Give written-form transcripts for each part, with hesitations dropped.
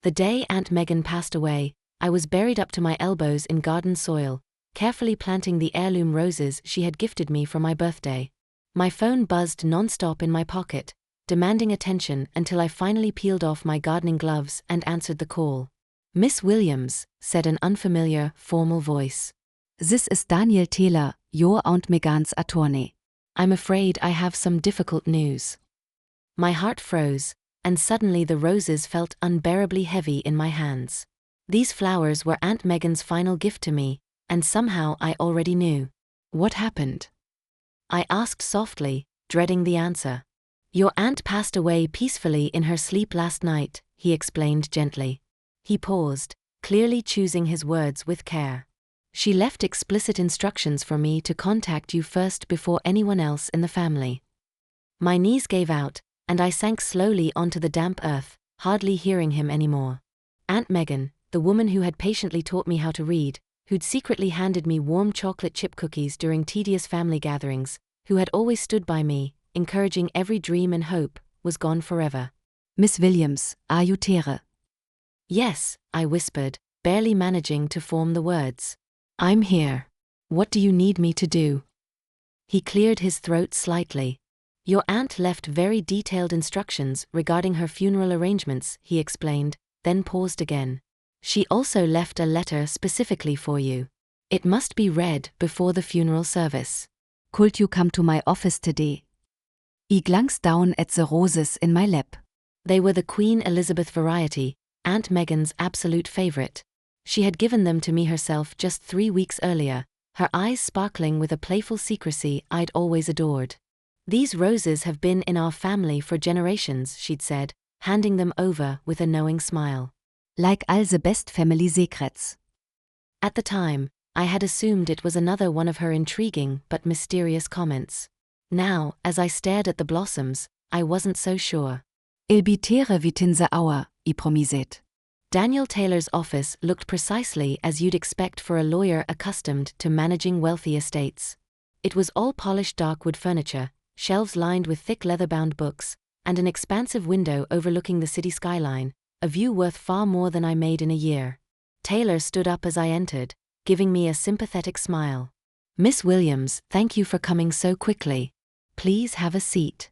The day Aunt Megan passed away, I was buried up to my elbows in garden soil, carefully planting the heirloom roses she had gifted me for my birthday. My phone buzzed non-stop in my pocket, demanding attention until I finally peeled off my gardening gloves and answered the call. "Miss Williams," said an unfamiliar, formal voice. "This is Daniel Taylor, your Aunt Megan's attorney." "I'm afraid I have some difficult news." My heart froze, and suddenly the roses felt unbearably heavy in my hands. These flowers were Aunt Megan's final gift to me, and somehow I already knew. "What happened?" I asked softly, dreading the answer. "Your aunt passed away peacefully in her sleep last night," he explained gently. He paused, clearly choosing his words with care. "She left explicit instructions for me to contact you first before anyone else in the family." My knees gave out, and I sank slowly onto the damp earth, hardly hearing him anymore. Aunt Megan, the woman who had patiently taught me how to read, who'd secretly handed me warm chocolate chip cookies during tedious family gatherings, who had always stood by me, encouraging every dream and hope, was gone forever. "Miss Williams, are you there?" "Yes," I whispered, barely managing to form the words. "I'm here. What do you need me to do?" He cleared his throat slightly. "Your aunt left very detailed instructions regarding her funeral arrangements," he explained, then paused again. "She also left a letter specifically for you. It must be read before the funeral service." "Could you come to my office today?" I glanced down at the roses in my lap. They were the Queen Elizabeth variety, Aunt Megan's absolute favorite. She had given them to me herself just 3 weeks earlier, her eyes sparkling with a playful secrecy I'd always adored. "These roses have been in our family for generations," she'd said, handing them over with a knowing smile. "Like all the best family secrets." At the time, I had assumed it was another one of her intriguing but mysterious comments. Now, as I stared at the blossoms, I wasn't so sure. "I'll be there within the hour, I promised." Daniel Taylor's office looked precisely as you'd expect for a lawyer accustomed to managing wealthy estates. It was all polished dark wood furniture, shelves lined with thick leather-bound books, and an expansive window overlooking the city skyline, a view worth far more than I made in a year. Taylor stood up as I entered, giving me a sympathetic smile. "Miss Williams, thank you for coming so quickly. Please have a seat."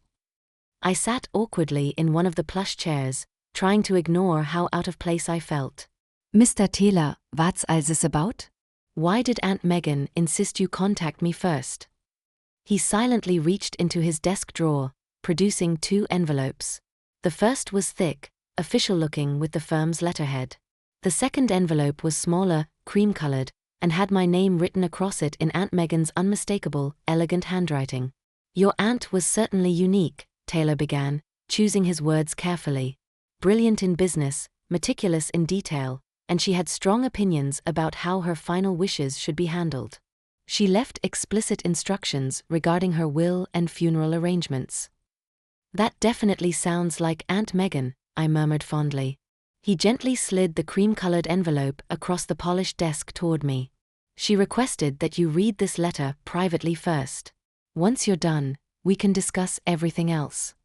I sat awkwardly in one of the plush chairs, trying to ignore how out of place I felt. "Mr. Taylor, what's all this about?" "Why did Aunt Megan insist you contact me first?" He silently reached into his desk drawer, producing 2 envelopes. The first was thick, official-looking with the firm's letterhead. The second envelope was smaller, cream-colored, and had my name written across it in Aunt Megan's unmistakable, elegant handwriting. "Your aunt was certainly unique," Taylor began, choosing his words carefully. "Brilliant in business, meticulous in detail, and she had strong opinions about how her final wishes should be handled. She left explicit instructions regarding her will and funeral arrangements." "That definitely sounds like Aunt Megan," I murmured fondly. He gently slid the cream-colored envelope across the polished desk toward me. "She requested that you read this letter privately first. Once you're done, we can discuss everything else."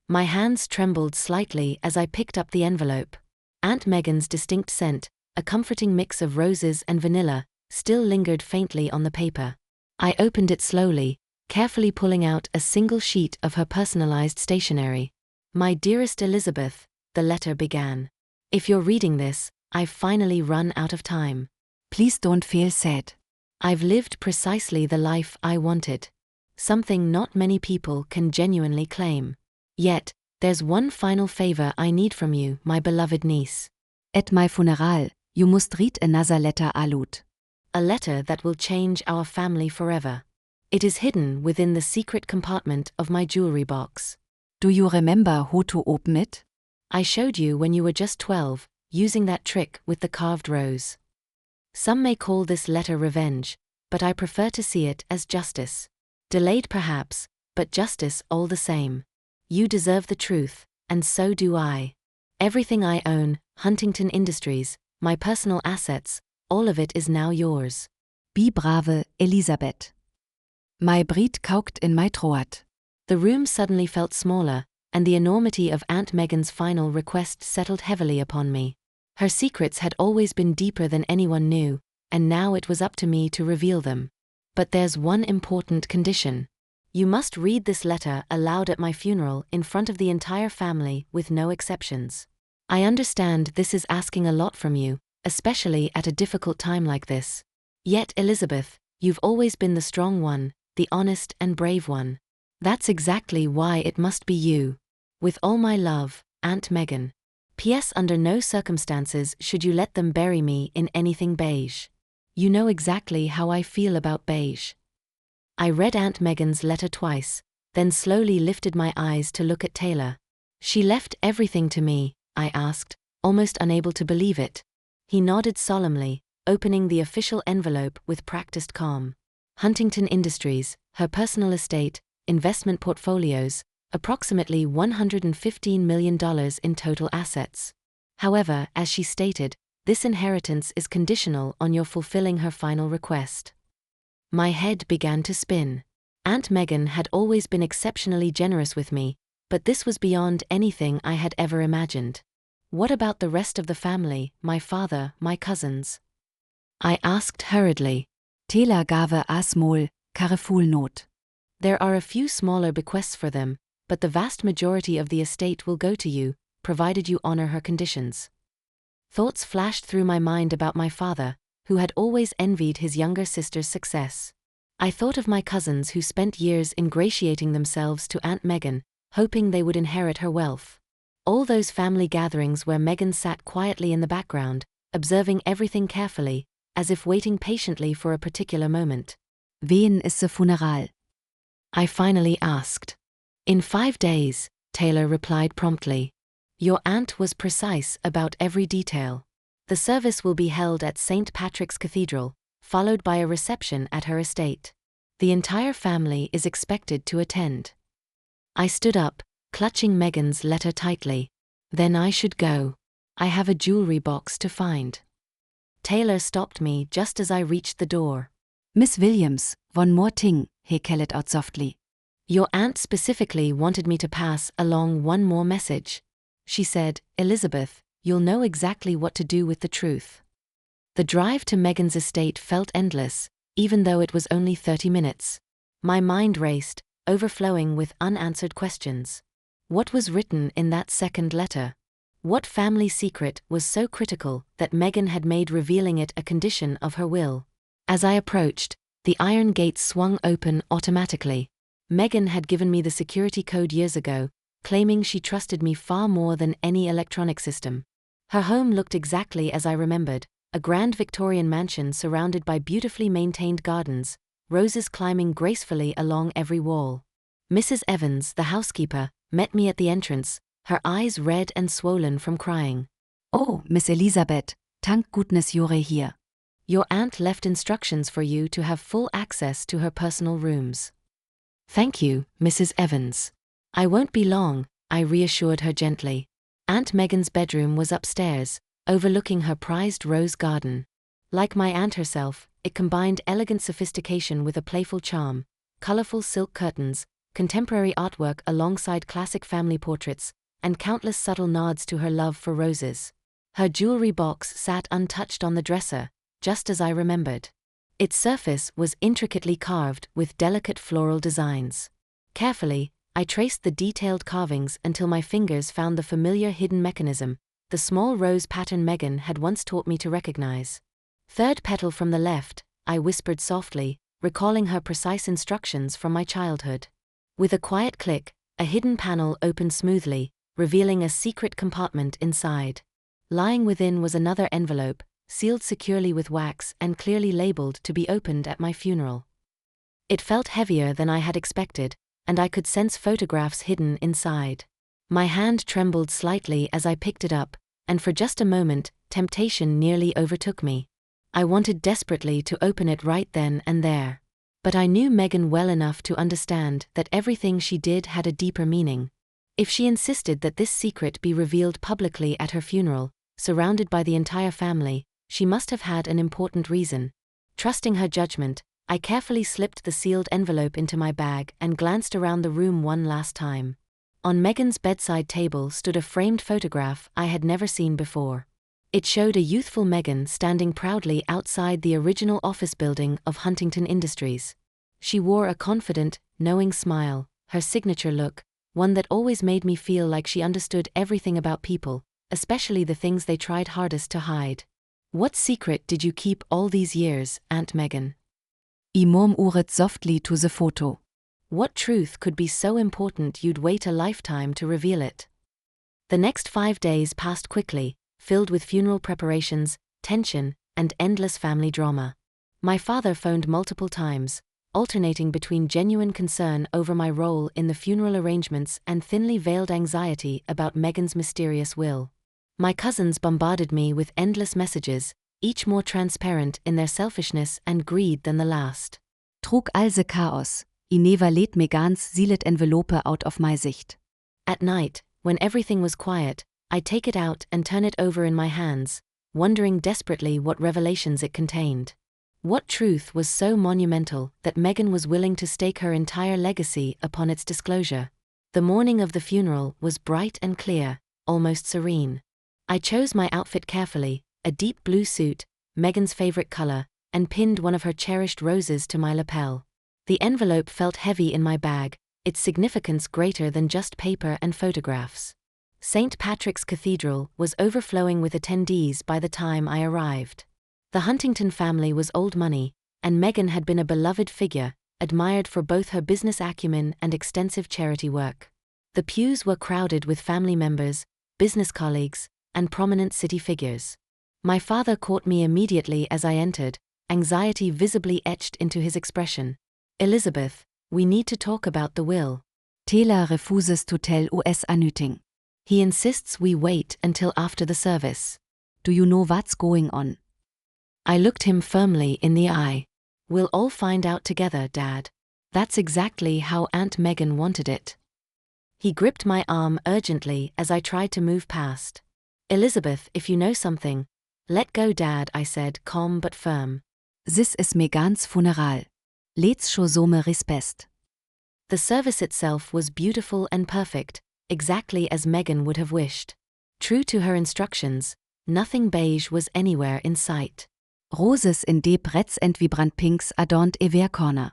My hands trembled slightly as I picked up the envelope. Aunt Megan's distinct scent, a comforting mix of roses and vanilla, still lingered faintly on the paper. I opened it slowly, carefully pulling out a single sheet of her personalized stationery. "My dearest Elizabeth," the letter began. "If you're reading this, I've finally run out of time. Please don't feel sad. I've lived precisely the life I wanted. Something not many people can genuinely claim. Yet, there's one final favor I need from you, my beloved niece. At my funeral, you must read another letter aloud. A letter that will change our family forever. It is hidden within the secret compartment of my jewelry box. Do you remember how to open it? I showed you when you were just 12, using that trick with the carved rose. Some may call this letter revenge, but I prefer to see it as justice. Delayed perhaps, but justice all the same. You deserve the truth, and so do I. Everything I own, Huntington Industries, my personal assets, all of it is now yours. Be brave, Elisabeth. My breed caught in my throat. The room suddenly felt smaller, and the enormity of Aunt Megan's final request settled heavily upon me. Her secrets had always been deeper than anyone knew, and now it was up to me to reveal them. But there's one important condition. You must read this letter aloud at my funeral in front of the entire family with no exceptions. I understand this is asking a lot from you, especially at a difficult time like this. Yet, Elizabeth, you've always been the strong one, the honest and brave one. That's exactly why it must be you. With all my love, Aunt Megan. P.S. Under no circumstances should you let them bury me in anything beige. You know exactly how I feel about beige. I read Aunt Megan's letter twice, then slowly lifted my eyes to look at Taylor. She left everything to me, I asked, almost unable to believe it. He nodded solemnly, opening the official envelope with practiced calm. Huntington Industries, her personal estate, investment portfolios, approximately $115 million in total assets. However, as she stated, this inheritance is conditional on your fulfilling her final request. My head began to spin. Aunt Megan had always been exceptionally generous with me, but this was beyond anything I had ever imagined. What about the rest of the family, my father, my cousins? I asked hurriedly. Taylor gave a small, careful note. There are a few smaller bequests for them, but the vast majority of the estate will go to you, provided you honor her conditions. Thoughts flashed through my mind about my father, who had always envied his younger sister's success. I thought of my cousins who spent years ingratiating themselves to Aunt Megan, hoping they would inherit her wealth. All those family gatherings where Megan sat quietly in the background, observing everything carefully, as if waiting patiently for a particular moment. Wen ist the funeral? I finally asked. In 5 days, Taylor replied promptly. Your aunt was precise about every detail. The service will be held at St. Patrick's Cathedral, followed by a reception at her estate. The entire family is expected to attend. I stood up, clutching Megan's letter tightly. Then I should go. I have a jewelry box to find. Taylor stopped me just as I reached the door. Miss Williams, one more thing, he called out softly. Your aunt specifically wanted me to pass along one more message. She said, Elizabeth, you'll know exactly what to do with the truth. The drive to Megan's estate felt endless, even though it was only 30 minutes. My mind raced, overflowing with unanswered questions. What was written in that second letter? What family secret was so critical that Megan had made revealing it a condition of her will? As I approached, the iron gates swung open automatically. Megan had given me the security code years ago, claiming she trusted me far more than any electronic system. Her home looked exactly as I remembered, a grand Victorian mansion surrounded by beautifully maintained gardens, roses climbing gracefully along every wall. Mrs. Evans, the housekeeper, met me at the entrance, her eyes red and swollen from crying. Oh, Miss Elizabeth, thank goodness you're here. Your aunt left instructions for you to have full access to her personal rooms. Thank you, Mrs. Evans. I won't be long, I reassured her gently. Aunt Megan's bedroom was upstairs, overlooking her prized rose garden. Like my aunt herself, it combined elegant sophistication with a playful charm, colorful silk curtains, contemporary artwork alongside classic family portraits, and countless subtle nods to her love for roses. Her jewelry box sat untouched on the dresser, just as I remembered. Its surface was intricately carved with delicate floral designs. Carefully, I traced the detailed carvings until my fingers found the familiar hidden mechanism, the small rose pattern Megan had once taught me to recognize. Third petal from the left, I whispered softly, recalling her precise instructions from my childhood. With a quiet click, a hidden panel opened smoothly, revealing a secret compartment inside. Lying within was another envelope, sealed securely with wax and clearly labeled to be opened at my funeral. It felt heavier than I had expected, and I could sense photographs hidden inside. My hand trembled slightly as I picked it up, and for just a moment, temptation nearly overtook me. I wanted desperately to open it right then and there. But I knew Megan well enough to understand that everything she did had a deeper meaning. If she insisted that this secret be revealed publicly at her funeral, surrounded by the entire family, she must have had an important reason. Trusting her judgment, I carefully slipped the sealed envelope into my bag and glanced around the room one last time. On Megan's bedside table stood a framed photograph I had never seen before. It showed a youthful Megan standing proudly outside the original office building of Huntington Industries. She wore a confident, knowing smile, her signature look, one that always made me feel like she understood everything about people, especially the things they tried hardest to hide. What secret did you keep all these years, Aunt Megan? I murmured softly to the photo. What truth could be so important you'd wait a lifetime to reveal it? The next 5 days passed quickly, filled with funeral preparations, tension, and endless family drama. My father phoned multiple times, alternating between genuine concern over my role in the funeral arrangements and thinly veiled anxiety about Megan's mysterious will. My cousins bombarded me with endless messages, each more transparent in their selfishness and greed than the last. Trug also Chaos. I never let Megans sealed envelope out of my sicht. At night, when everything was quiet, I'd take it out and turn it over in my hands, wondering desperately what revelations it contained. What truth was so monumental that Megan was willing to stake her entire legacy upon its disclosure? The morning of the funeral was bright and clear, almost serene. I chose my outfit carefully, a deep blue suit, Megan's favorite color, and pinned one of her cherished roses to my lapel. The envelope felt heavy in my bag, its significance greater than just paper and photographs. St. Patrick's Cathedral was overflowing with attendees by the time I arrived. The Huntington family was old money, and Megan had been a beloved figure, admired for both her business acumen and extensive charity work. The pews were crowded with family members, business colleagues, and prominent city figures. My father caught me immediately as I entered, anxiety visibly etched into his expression. "Elizabeth, we need to talk about the will." Taylor refuses to tell us anything. He insists we wait until after the service. Do you know what's going on? I looked him firmly in the eye. "We'll all find out together, Dad. That's exactly how Aunt Megan wanted it." He gripped my arm urgently as I tried to move past. "Elizabeth, if you know something, let go, Dad," I said, calm but firm. This is Megans funeral. Let's show some respect. The service itself was beautiful and perfect, exactly as Megan would have wished. True to her instructions, nothing beige was anywhere in sight. Roses in deep reds and vibrant pinks adorned every corner.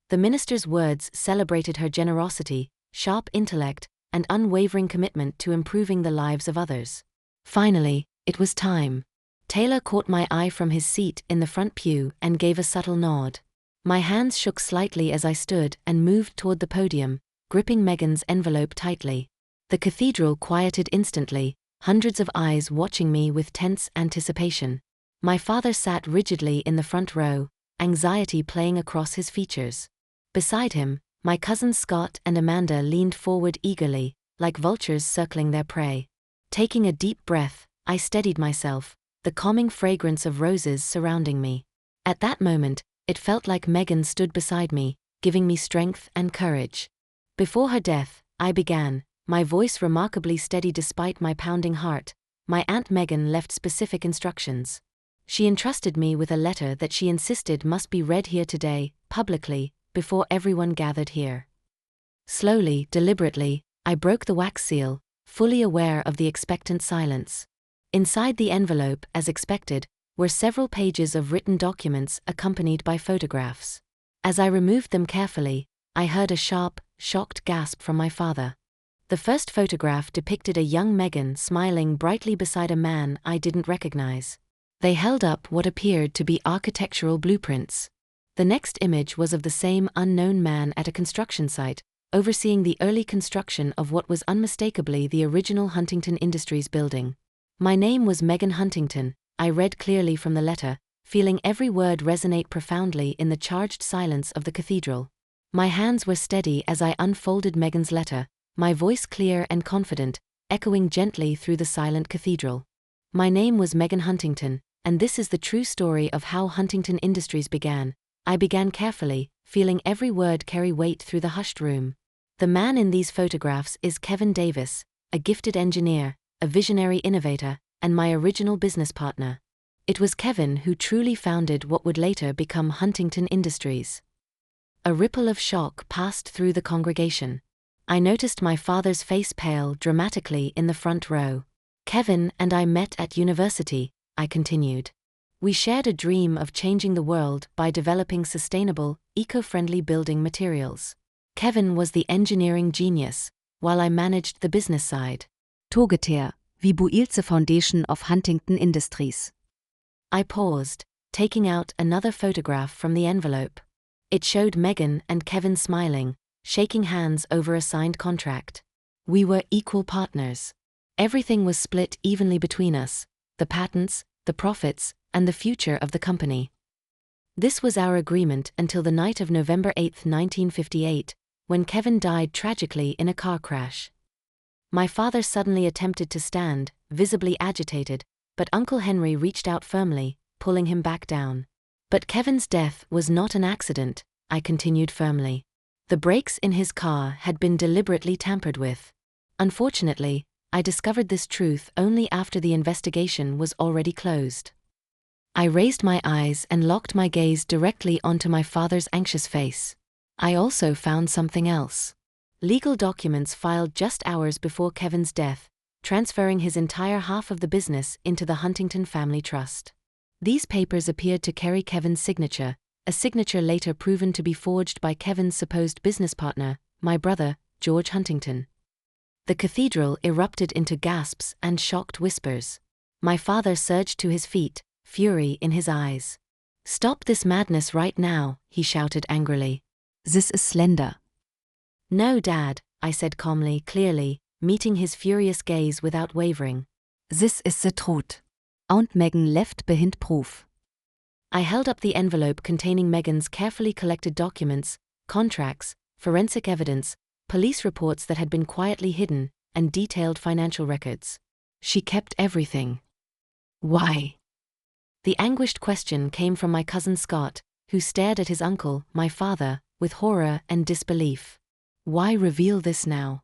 The minister's words celebrated her generosity, sharp intellect, and unwavering commitment to improving the lives of others. Finally, it was time. Taylor caught my eye from his seat in the front pew and gave a subtle nod. My hands shook slightly as I stood and moved toward the podium, gripping Megan's envelope tightly. The cathedral quieted instantly, hundreds of eyes watching me with tense anticipation. My father sat rigidly in the front row, anxiety playing across his features. Beside him, my cousins Scott and Amanda leaned forward eagerly, like vultures circling their prey. Taking a deep breath, I steadied myself, the calming fragrance of roses surrounding me. At that moment, it felt like Megan stood beside me, giving me strength and courage. Before her death, I began, my voice remarkably steady despite my pounding heart. My Aunt Megan left specific instructions. She entrusted me with a letter that she insisted must be read here today, publicly, before everyone gathered here. Slowly, deliberately, I broke the wax seal, fully aware of the expectant silence. Inside the envelope, as expected, were several pages of written documents accompanied by photographs. As I removed them carefully, I heard a sharp, shocked gasp from my father. The first photograph depicted a young Megan smiling brightly beside a man I didn't recognize. They held up what appeared to be architectural blueprints. The next image was of the same unknown man at a construction site, overseeing the early construction of what was unmistakably the original Huntington Industries building. My name was Megan Huntington, I read clearly from the letter, feeling every word resonate profoundly in the charged silence of the cathedral. My hands were steady as I unfolded Megan's letter, my voice clear and confident, echoing gently through the silent cathedral. My name was Megan Huntington, and this is the true story of how Huntington Industries began. I began carefully, feeling every word carry weight through the hushed room. The man in these photographs is Kevin Davis, a gifted engineer, a visionary innovator, and my original business partner. It was Kevin who truly founded what would later become Huntington Industries. A ripple of shock passed through the congregation. I noticed my father's face pale dramatically in the front row. Kevin and I met at university, I continued. We shared a dream of changing the world by developing sustainable, eco-friendly building materials. Kevin was the engineering genius, while I managed the business side. Together, we built the foundation of Huntington Industries. I paused, taking out another photograph from the envelope. It showed Megan and Kevin smiling, shaking hands over a signed contract. We were equal partners. Everything was split evenly between us: the patents, the profits, and the future of the company. This was our agreement until the night of November 8, 1958, when Kevin died tragically in a car crash. My father suddenly attempted to stand, visibly agitated, but Uncle Henry reached out firmly, pulling him back down. But Kevin's death was not an accident, I continued firmly. The brakes in his car had been deliberately tampered with. Unfortunately, I discovered this truth only after the investigation was already closed. I raised my eyes and locked my gaze directly onto my father's anxious face. I also found something else. Legal documents filed just hours before Kevin's death, transferring his entire half of the business into the Huntington Family Trust. These papers appeared to carry Kevin's signature, a signature later proven to be forged by Kevin's supposed business partner, my brother, George Huntington. The cathedral erupted into gasps and shocked whispers. My father surged to his feet, fury in his eyes. "Stop this madness right now," he shouted angrily. This is slander. "No, Dad," I said calmly, clearly, meeting his furious gaze without wavering. This is the truth. Aunt Megan left behind proof. I held up the envelope containing Megan's carefully collected documents, contracts, forensic evidence, police reports that had been quietly hidden, and detailed financial records. She kept everything. Why? The anguished question came from my cousin Scott, who stared at his uncle, my father, with horror and disbelief. Why reveal this now?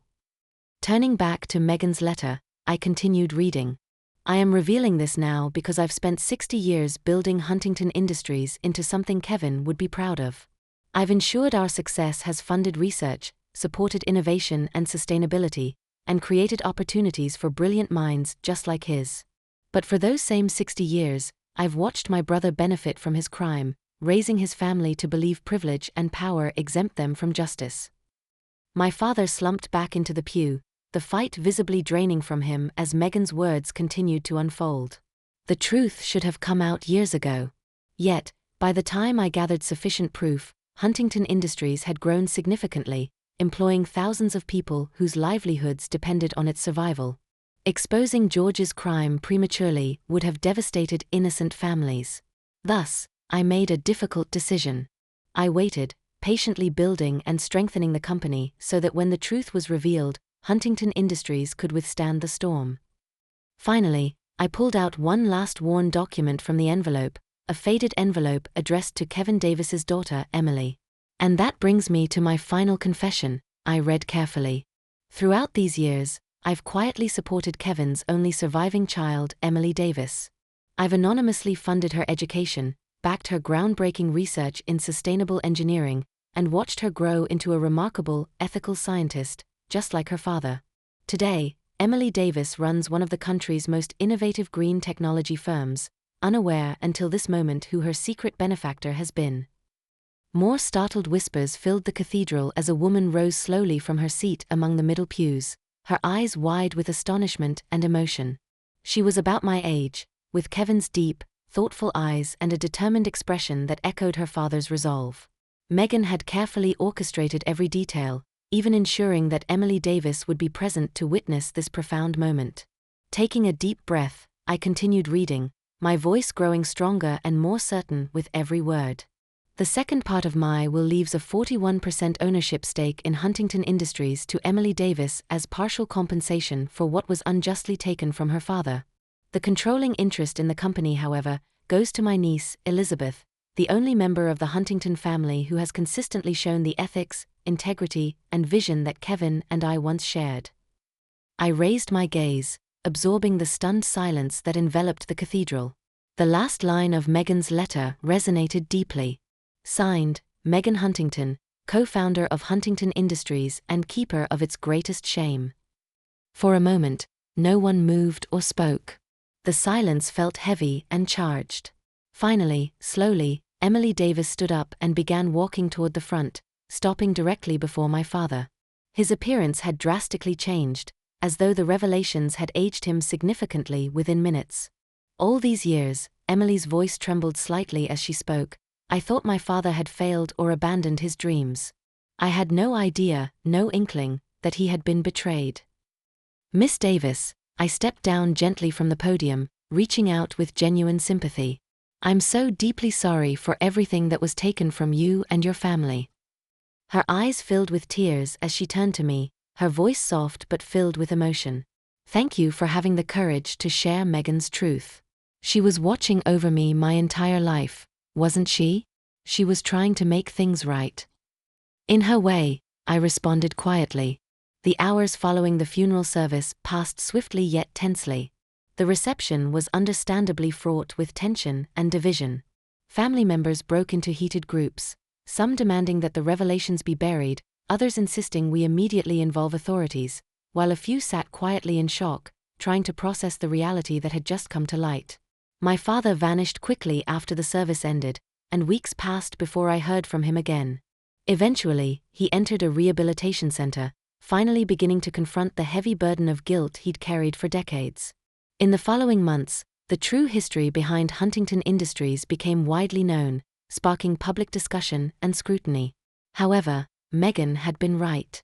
Turning back to Megan's letter, I continued reading. I am revealing this now because I've spent 60 years building Huntington Industries into something Kevin would be proud of. I've ensured our success has funded research, supported innovation and sustainability, and created opportunities for brilliant minds just like his. But for those same 60 years, I've watched my brother benefit from his crime, raising his family to believe privilege and power exempt them from justice. My father slumped back into the pew, the fight visibly draining from him as Megan's words continued to unfold. The truth should have come out years ago. Yet, by the time I gathered sufficient proof, Huntington Industries had grown significantly, employing thousands of people whose livelihoods depended on its survival. Exposing George's crime prematurely would have devastated innocent families. Thus, I made a difficult decision. I waited, patiently building and strengthening the company so that when the truth was revealed, Huntington Industries could withstand the storm. Finally, I pulled out one last worn document from the envelope, a faded envelope addressed to Kevin Davis's daughter, Emily. "And that brings me to my final confession," I read carefully. "Throughout these years, I've quietly supported Kevin's only surviving child, Emily Davis. I've anonymously funded her education, backed her groundbreaking research in sustainable engineering, and watched her grow into a remarkable, ethical scientist, just like her father. Today, Emily Davis runs one of the country's most innovative green technology firms, unaware until this moment who her secret benefactor has been." More startled whispers filled the cathedral as a woman rose slowly from her seat among the middle pews, her eyes wide with astonishment and emotion. She was about my age, with Kevin's deep, thoughtful eyes and a determined expression that echoed her father's resolve. Megan had carefully orchestrated every detail, even ensuring that Emily Davis would be present to witness this profound moment. Taking a deep breath, I continued reading, my voice growing stronger and more certain with every word. "The second part of my will leaves a 41% ownership stake in Huntington Industries to Emily Davis as partial compensation for what was unjustly taken from her father. The controlling interest in the company, however, goes to my niece, Elizabeth, the only member of the Huntington family who has consistently shown the ethics, integrity, and vision that Kevin and I once shared." I raised my gaze, absorbing the stunned silence that enveloped the cathedral. The last line of Megan's letter resonated deeply. Signed, Megan Huntington, co-founder of Huntington Industries and keeper of its greatest shame. For a moment, no one moved or spoke. The silence felt heavy and charged. Finally, slowly, Emily Davis stood up and began walking toward the front, stopping directly before my father. His appearance had drastically changed, as though the revelations had aged him significantly within minutes. All these years, Emily's voice trembled slightly as she spoke, I thought my father had failed or abandoned his dreams. I had no idea, no inkling, that he had been betrayed. Miss Davis, I stepped down gently from the podium, reaching out with genuine sympathy. I'm so deeply sorry for everything that was taken from you and your family. Her eyes filled with tears as she turned to me, her voice soft but filled with emotion. Thank you for having the courage to share Megan's truth. She was watching over me my entire life, wasn't she? She was trying to make things right. In her way, I responded quietly. The hours following the funeral service passed swiftly yet tensely. The reception was understandably fraught with tension and division. Family members broke into heated groups, some demanding that the revelations be buried, others insisting we immediately involve authorities, while a few sat quietly in shock, trying to process the reality that had just come to light. My father vanished quickly after the service ended, and weeks passed before I heard from him again. Eventually, he entered a rehabilitation center, finally beginning to confront the heavy burden of guilt he'd carried for decades. In the following months, the true history behind Huntington Industries became widely known, sparking public discussion and scrutiny. However, Megan had been right.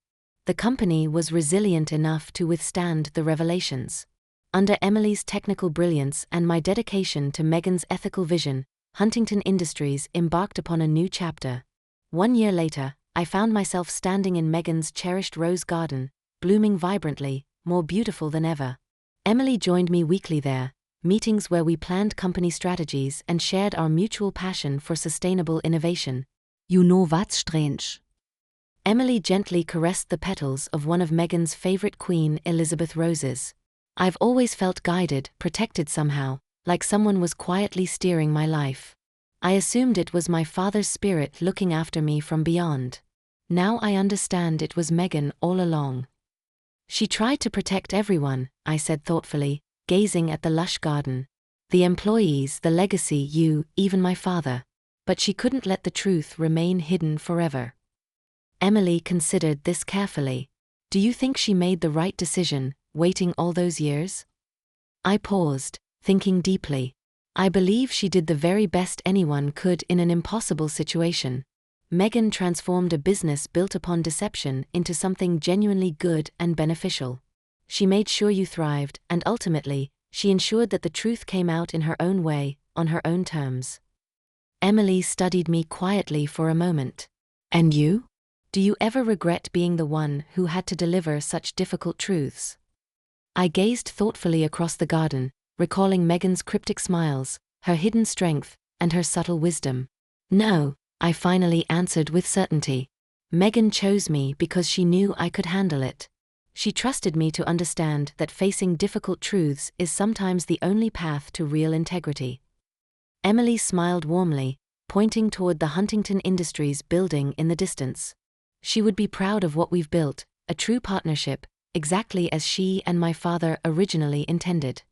The company was resilient enough to withstand the revelations. Under Emily's technical brilliance and my dedication to Megan's ethical vision, Huntington Industries embarked upon a new chapter. 1 year later, I found myself standing in Megan's cherished rose garden, blooming vibrantly, more beautiful than ever. Emily joined me weekly there, meetings where we planned company strategies and shared our mutual passion for sustainable innovation. You know what's strange? Emily gently caressed the petals of one of Megan's favorite Queen Elizabeth roses. I've always felt guided, protected somehow, like someone was quietly steering my life. I assumed it was my father's spirit looking after me from beyond. Now I understand it was Megan all along. She tried to protect everyone, I said thoughtfully, gazing at the lush garden. The employees, the legacy, you, even my father. But she couldn't let the truth remain hidden forever. Emily considered this carefully. Do you think she made the right decision, waiting all those years? I paused, thinking deeply. I believe she did the very best anyone could in an impossible situation. Megan transformed a business built upon deception into something genuinely good and beneficial. She made sure you thrived, and ultimately, she ensured that the truth came out in her own way, on her own terms. Emily studied me quietly for a moment. And you? Do you ever regret being the one who had to deliver such difficult truths? I gazed thoughtfully across the garden, recalling Megan's cryptic smiles, her hidden strength, and her subtle wisdom. No, I finally answered with certainty. Megan chose me because she knew I could handle it. She trusted me to understand that facing difficult truths is sometimes the only path to real integrity. Emily smiled warmly, pointing toward the Huntington Industries building in the distance. She would be proud of what we've built, a true partnership, exactly as she and my father originally intended.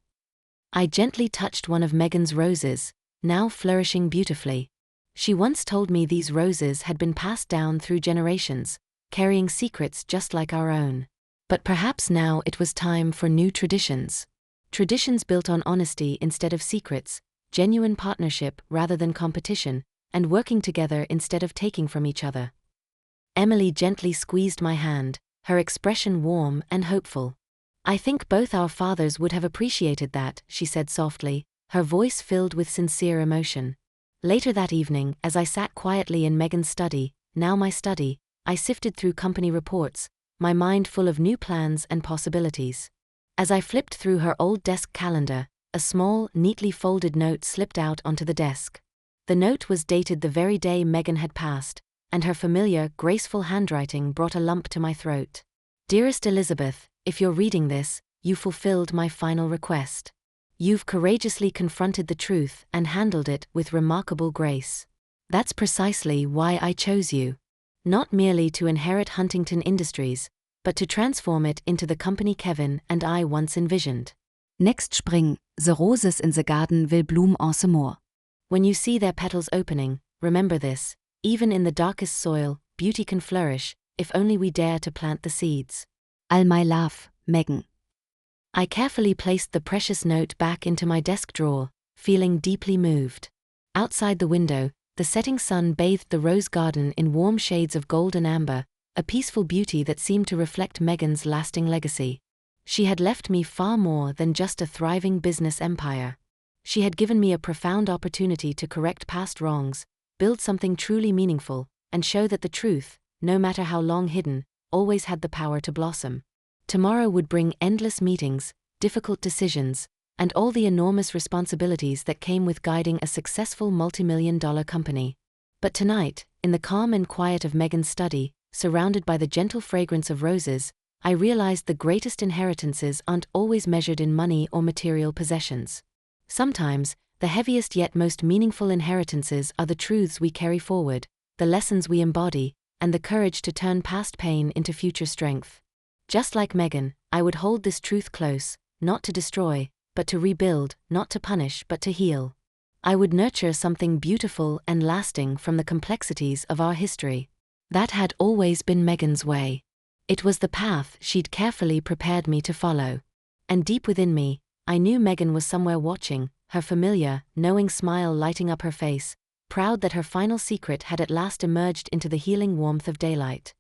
I gently touched one of Megan's roses, now flourishing beautifully. She once told me these roses had been passed down through generations, carrying secrets just like our own. But perhaps now it was time for new traditions. Traditions built on honesty instead of secrets, genuine partnership rather than competition, and working together instead of taking from each other. Emily gently squeezed my hand, her expression warm and hopeful. I think both our fathers would have appreciated that, she said softly, her voice filled with sincere emotion. Later that evening, as I sat quietly in Megan's study, now my study, I sifted through company reports, my mind full of new plans and possibilities. As I flipped through her old desk calendar, a small, neatly folded note slipped out onto the desk. The note was dated the very day Megan had passed, and her familiar, graceful handwriting brought a lump to my throat. Dearest Elizabeth, if you're reading this, you fulfilled my final request. You've courageously confronted the truth and handled it with remarkable grace. That's precisely why I chose you. Not merely to inherit Huntington Industries, but to transform it into the company Kevin and I once envisioned. Next spring, the roses in the garden will bloom once more. When you see their petals opening, remember this: even in the darkest soil, beauty can flourish, if only we dare to plant the seeds. All my love, Megan. I carefully placed the precious note back into my desk drawer, feeling deeply moved. Outside the window, the setting sun bathed the rose garden in warm shades of gold and amber, a peaceful beauty that seemed to reflect Megan's lasting legacy. She had left me far more than just a thriving business empire. She had given me a profound opportunity to correct past wrongs, build something truly meaningful, and show that the truth, no matter how long hidden, always had the power to blossom. Tomorrow would bring endless meetings, difficult decisions, and all the enormous responsibilities that came with guiding a successful multi-million-dollar company. But tonight, in the calm and quiet of Megan's study, surrounded by the gentle fragrance of roses, I realized the greatest inheritances aren't always measured in money or material possessions. Sometimes, the heaviest yet most meaningful inheritances are the truths we carry forward, the lessons we embody, and the courage to turn past pain into future strength. Just like Megan, I would hold this truth close, not to destroy, but to rebuild, not to punish but to heal. I would nurture something beautiful and lasting from the complexities of our history. That had always been Megan's way. It was the path she'd carefully prepared me to follow. And deep within me, I knew Megan was somewhere watching, her familiar, knowing smile lighting up her face, proud that her final secret had at last emerged into the healing warmth of daylight.